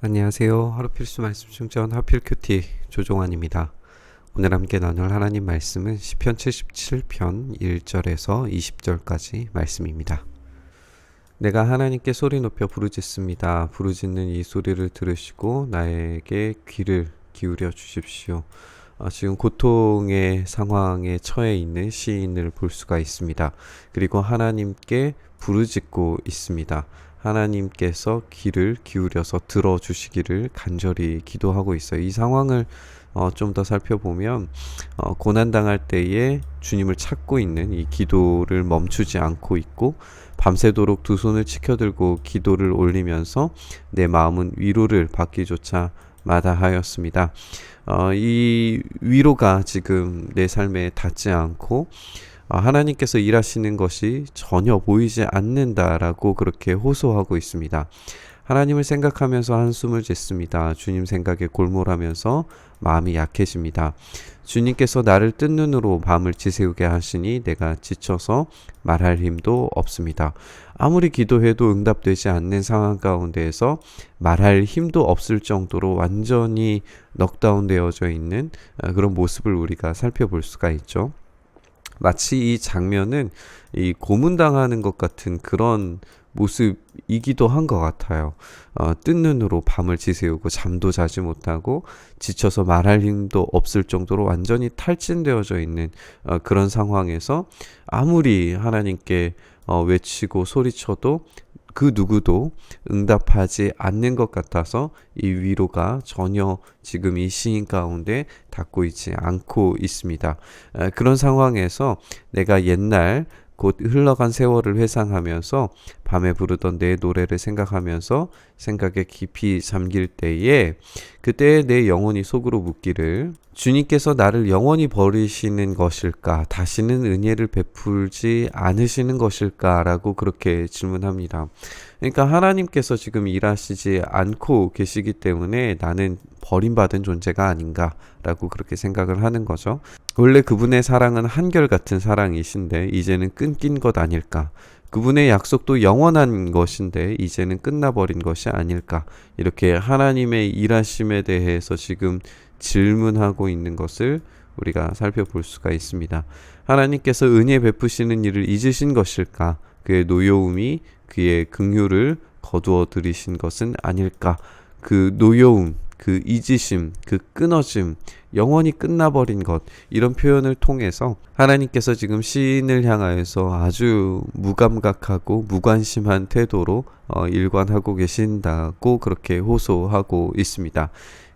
안녕하세요. 하루 필수 말씀 충전 하필 큐티 조종환입니다. 오늘 함께 나눌 하나님 말씀은 시편 77편 1절에서 20절까지 말씀입니다. 내가 하나님께 소리 높여 부르짖습니다. 부르짖는 이 소리를 들으시고 나에게 귀를 기울여 주십시오. 지금 고통의 상황에 처해 있는 시인을 볼 수가 있습니다. 그리고 하나님께 부르짖고 있습니다. 하나님께서 귀를 기울여서 들어주시기를 간절히 기도하고 있어요. 이 상황을 좀 더 살펴보면 고난당할 때에 주님을 찾고 있는 이 기도를 멈추지 않고 있고, 밤새도록 두 손을 치켜들고 기도를 올리면서 내 마음은 위로를 받기조차 마다하였습니다. 이 위로가 지금 내 삶에 닿지 않고 하나님께서 일하시는 것이 전혀 보이지 않는다라고 그렇게 호소하고 있습니다. 하나님을 생각하면서 한숨을 짓습니다. 주님 생각에 골몰하면서 마음이 약해집니다. 주님께서 나를 뜬 눈으로 밤을 지새우게 하시니 내가 지쳐서 말할 힘도 없습니다. 아무리 기도해도 응답되지 않는 상황 가운데에서 말할 힘도 없을 정도로 완전히 넉다운 되어져 있는 그런 모습을 우리가 살펴볼 수가 있죠. 마치 이 장면은 이 고문당하는 것 같은 그런 모습이기도 한 것 같아요. 뜬 눈으로 밤을 지새우고 잠도 자지 못하고 지쳐서 말할 힘도 없을 정도로 완전히 탈진되어져 있는 그런 상황에서 아무리 하나님께 외치고 소리쳐도 그 누구도 응답하지 않는 것 같아서 이 위로가 전혀 지금 이 시인 가운데 닿고 있지 않고 있습니다. 그런 상황에서 내가 옛날 곧 흘러간 세월을 회상하면서 밤에 부르던 내 노래를 생각하면서 생각에 깊이 잠길 때에 그때 내 영혼이 속으로 묻기를, 주님께서 나를 영원히 버리시는 것일까? 다시는 은혜를 베풀지 않으시는 것일까? 라고 그렇게 질문합니다. 그러니까 하나님께서 지금 일하시지 않고 계시기 때문에 나는 버림받은 존재가 아닌가 라고 그렇게 생각을 하는 거죠. 원래 그분의 사랑은 한결같은 사랑이신데 이제는 끊긴 것 아닐까? 그분의 약속도 영원한 것인데 이제는 끝나버린 것이 아닐까? 이렇게 하나님의 일하심에 대해서 지금 질문하고 있는 것을 우리가 살펴볼 수가 있습니다. 하나님께서 은혜 베푸시는 일을 잊으신 것일까? 그의 노여움이 그의 긍휼을 거두어 들이신 것은 아닐까? 그 노여움, 그 잊으심, 그 끊어짐, 영원히 끝나버린 것, 이런 표현을 통해서 하나님께서 지금 시인을 향하여서 아주 무감각하고 무관심한 태도로 일관하고 계신다고 그렇게 호소하고 있습니다.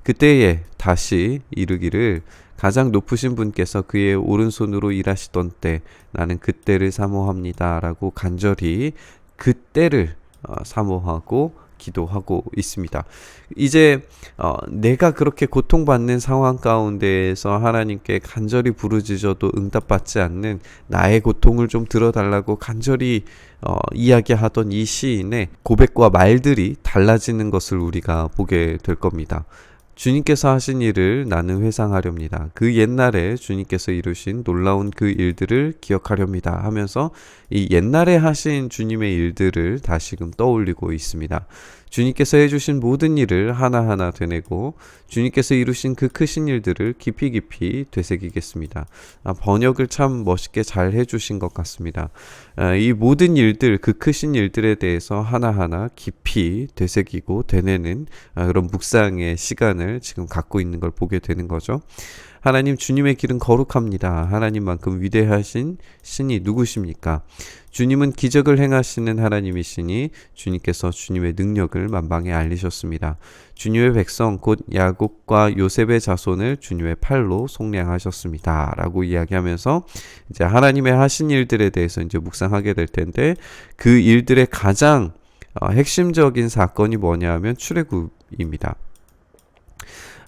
그때에 다시 이르기를, 가장 높으신 분께서 그의 오른손으로 일하시던 때 나는 그때를 사모합니다 라고 간절히 그때를 사모하고 기도하고 있습니다. 이제 내가 그렇게 고통받는 상황 가운데에서 하나님께 간절히 부르짖어도 응답받지 않는 나의 고통을 좀 들어달라고 간절히 이야기하던 이 시인의 고백과 말들이 달라지는 것을 우리가 보게 될 겁니다. 주님께서 하신 일을 나는 회상하렵니다. 그 옛날에 주님께서 이루신 놀라운 그 일들을 기억하렵니다 하면서 이 옛날에 하신 주님의 일들을 다시금 떠올리고 있습니다. 주님께서 해주신 모든 일을 하나하나 되뇌고 주님께서 이루신 그 크신 일들을 깊이 깊이 되새기겠습니다. 번역을 참 멋있게 잘 해주신 것 같습니다. 이 모든 일들, 그 크신 일들에 대해서 하나하나 깊이 되새기고 되뇌는 그런 묵상의 시간을 지금 갖고 있는 걸 보게 되는 거죠. 하나님, 주님의 길은 거룩합니다. 하나님만큼 위대하신 신이 누구십니까? 주님은 기적을 행하시는 하나님이시니 주님께서 주님의 능력을 만방에 알리셨습니다. 주님의 백성 곧 야곱과 요셉의 자손을 주님의 팔로 속량하셨습니다 라고 이야기하면서 이제 하나님의 하신 일들에 대해서 이제 묵상하게 될 텐데, 그 일들의 가장 핵심적인 사건이 뭐냐 하면 출애굽입니다.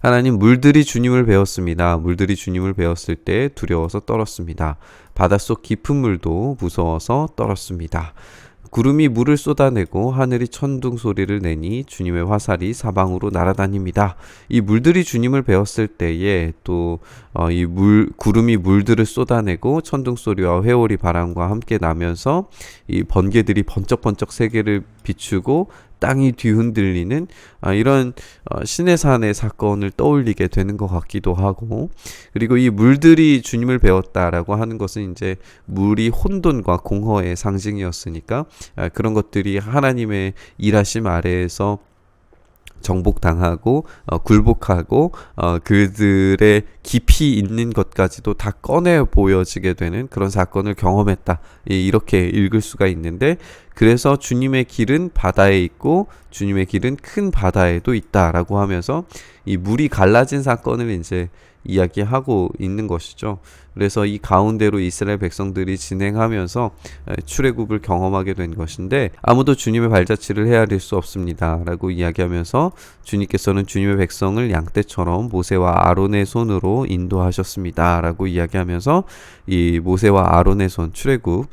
하나님, 물들이 주님을 배웠습니다. 물들이 주님을 배웠을 때 두려워서 떨었습니다. 바닷속 깊은 물도 무서워서 떨었습니다. 구름이 물을 쏟아내고 하늘이 천둥 소리를 내니 주님의 화살이 사방으로 날아다닙니다. 이 물들이 주님을 배웠을 때에 또 이 구름이 물들을 쏟아내고 천둥 소리와 회오리 바람과 함께 나면서 이 번개들이 번쩍번쩍 세계를 비추고 땅이 뒤흔들리는 이런 시내산의 사건을 떠올리게 되는 것 같기도 하고, 그리고 이 물들이 주님을 배웠다라고 하는 것은 이제 물이 혼돈과 공허의 상징이었으니까 그런 것들이 하나님의 일하심 아래에서 정복당하고 굴복하고 그들의 깊이 있는 것까지도 다 꺼내 보여지게 되는 그런 사건을 경험했다. 이렇게 읽을 수가 있는데, 그래서 주님의 길은 바다에 있고 주님의 길은 큰 바다에도 있다라고 하면서 이 물이 갈라진 사건을 이제 이야기하고 있는 것이죠. 그래서 이 가운데로 이스라엘 백성들이 진행하면서 출애굽을 경험하게 된 것인데, 아무도 주님의 발자취를 헤아릴 수 없습니다 라고 이야기하면서 주님께서는 주님의 백성을 양떼처럼 모세와 아론의 손으로 인도하셨습니다 라고 이야기하면서 이 모세와 아론의 손 출애굽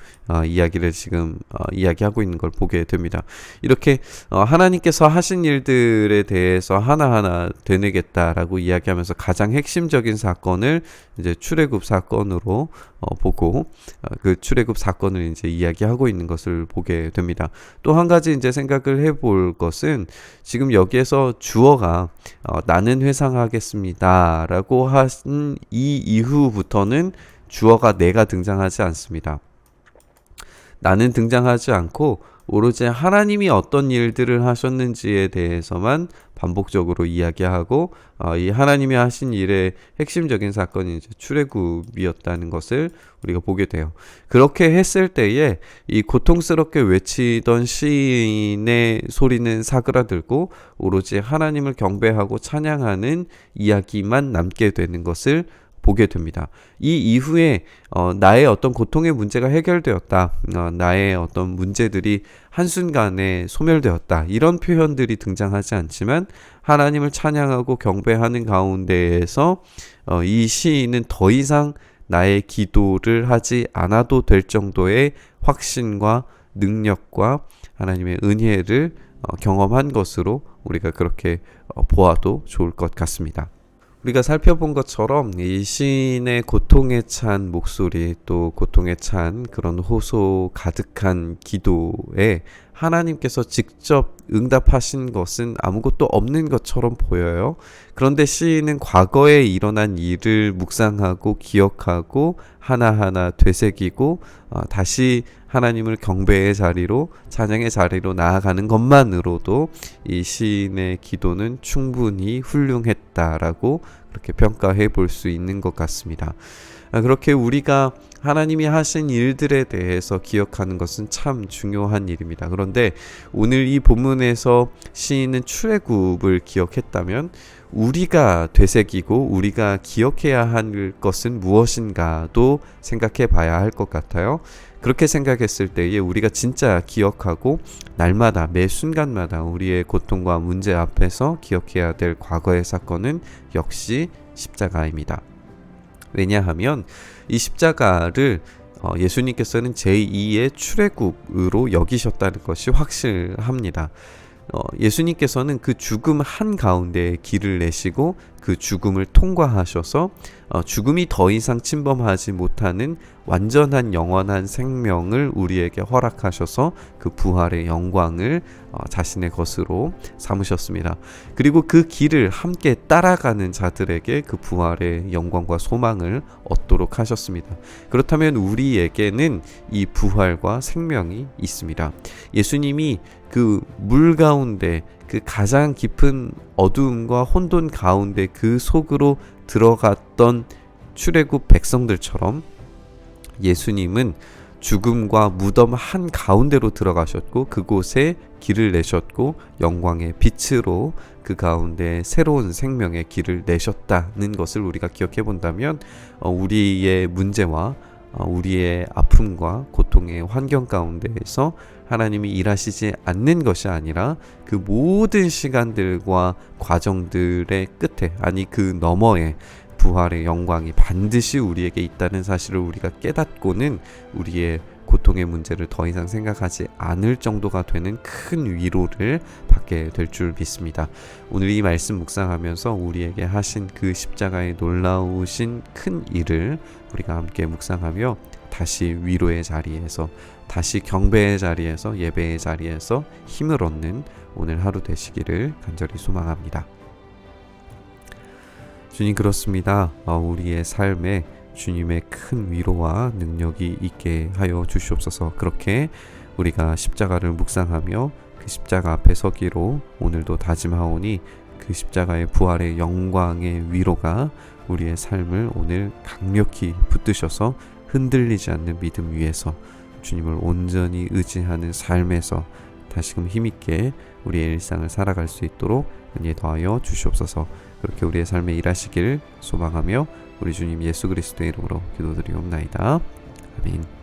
이야기를 지금 이야기하고 있는 걸 보게 됩니다. 이렇게 하나님께서 하신 일들에 대해서 하나하나 되뇌겠다라고 이야기하면서 가장 핵심적인 사건을 이제 출애굽 사건으로 보고 그 출애굽 사건을 이제 이야기하고 있는 것을 보게 됩니다. 또 한 가지 이제 생각을 해볼 것은, 지금 여기에서 주어가 나는 회상하겠습니다라고 한 이 이후부터는 주어가 내가 등장하지 않습니다. 나는 등장하지 않고 오로지 하나님이 어떤 일들을 하셨는지에 대해서만 반복적으로 이야기하고 이 하나님이 하신 일의 핵심적인 사건이 이제 출애굽이었다는 것을 우리가 보게 돼요. 그렇게 했을 때에 이 고통스럽게 외치던 시인의 소리는 사그라들고 오로지 하나님을 경배하고 찬양하는 이야기만 남게 되는 것을 보게 됩니다. 이 이후에 나의 어떤 고통의 문제가 해결되었다, 나의 어떤 문제들이 한순간에 소멸되었다, 이런 표현들이 등장하지 않지만 하나님을 찬양하고 경배하는 가운데에서 이 시인은 더 이상 나의 기도를 하지 않아도 될 정도의 확신과 능력과 하나님의 은혜를 경험한 것으로 우리가 그렇게 보아도 좋을 것 같습니다. 우리가 살펴본 것처럼 이 시인의 고통에 찬 목소리, 또 고통에 찬 그런 호소 가득한 기도에 하나님께서 직접 응답하신 것은 아무것도 없는 것처럼 보여요. 그런데 시인은 과거에 일어난 일을 묵상하고 기억하고 하나하나 되새기고 다시 하나님을 경배의 자리로, 찬양의 자리로 나아가는 것만으로도 이 시인의 기도는 충분히 훌륭했다라고 그렇게 평가해 볼 수 있는 것 같습니다. 그렇게 우리가 하나님이 하신 일들에 대해서 기억하는 것은 참 중요한 일입니다. 그런데 오늘 이 본문에서 시인은 출애굽을 기억했다면 우리가 되새기고 우리가 기억해야 할 것은 무엇인가도 생각해 봐야 할 것 같아요. 그렇게 생각했을 때에 우리가 진짜 기억하고 날마다 매 순간마다 우리의 고통과 문제 앞에서 기억해야 될 과거의 사건은 역시 십자가입니다. 왜냐하면 이 십자가를 예수님께서는 제2의 출애굽으로 여기셨다는 것이 확실합니다. 예수님께서는 그 죽음 한가운데 길을 내시고 그 죽음을 통과하셔서 죽음이 더 이상 침범하지 못하는 완전한 영원한 생명을 우리에게 허락하셔서 그 부활의 영광을 자신의 것으로 삼으셨습니다. 그리고 그 길을 함께 따라가는 자들에게 그 부활의 영광과 소망을 얻도록 하셨습니다. 그렇다면 우리에게는 이 부활과 생명이 있습니다. 예수님이 그 물 가운데, 그 가장 깊은 어두움과 혼돈 가운데 그 속으로 들어갔던 출애굽 백성들처럼 예수님은 죽음과 무덤 한 가운데로 들어가셨고 그곳에 길을 내셨고 영광의 빛으로 그 가운데 새로운 생명의 길을 내셨다는 것을 우리가 기억해 본다면 우리의 문제와 우리의 아픔과 고통의 환경 가운데에서 하나님이 일하시지 않는 것이 아니라 그 모든 시간들과 과정들의 끝에, 아니 그 너머에 부활의 영광이 반드시 우리에게 있다는 사실을 우리가 깨닫고는 우리의 고통의 문제를 더 이상 생각하지 않을 정도가 되는 큰 위로를 받게 될 줄 믿습니다. 오늘 이 말씀 묵상하면서 우리에게 하신 그 십자가의 놀라우신 큰 일을 우리가 함께 묵상하며 다시 위로의 자리에서, 다시 경배의 자리에서, 예배의 자리에서 힘을 얻는 오늘 하루 되시기를 간절히 소망합니다. 주님, 그렇습니다. 우리의 삶에 주님의 큰 위로와 능력이 있게 하여 주시옵소서. 그렇게 우리가 십자가를 묵상하며 그 십자가 앞에 서기로 오늘도 다짐하오니 그 십자가의 부활의 영광의 위로가 우리의 삶을 오늘 강력히 붙드셔서 흔들리지 않는 믿음 위에서 주님을 온전히 의지하는 삶에서 다시금 힘있게 우리의 일상을 살아갈 수 있도록 은혜 더하여 주시옵소서. 그렇게 우리의 삶에 일하시길 소망하며 우리 주님 예수 그리스도의 이름으로 기도드리옵나이다. 아멘.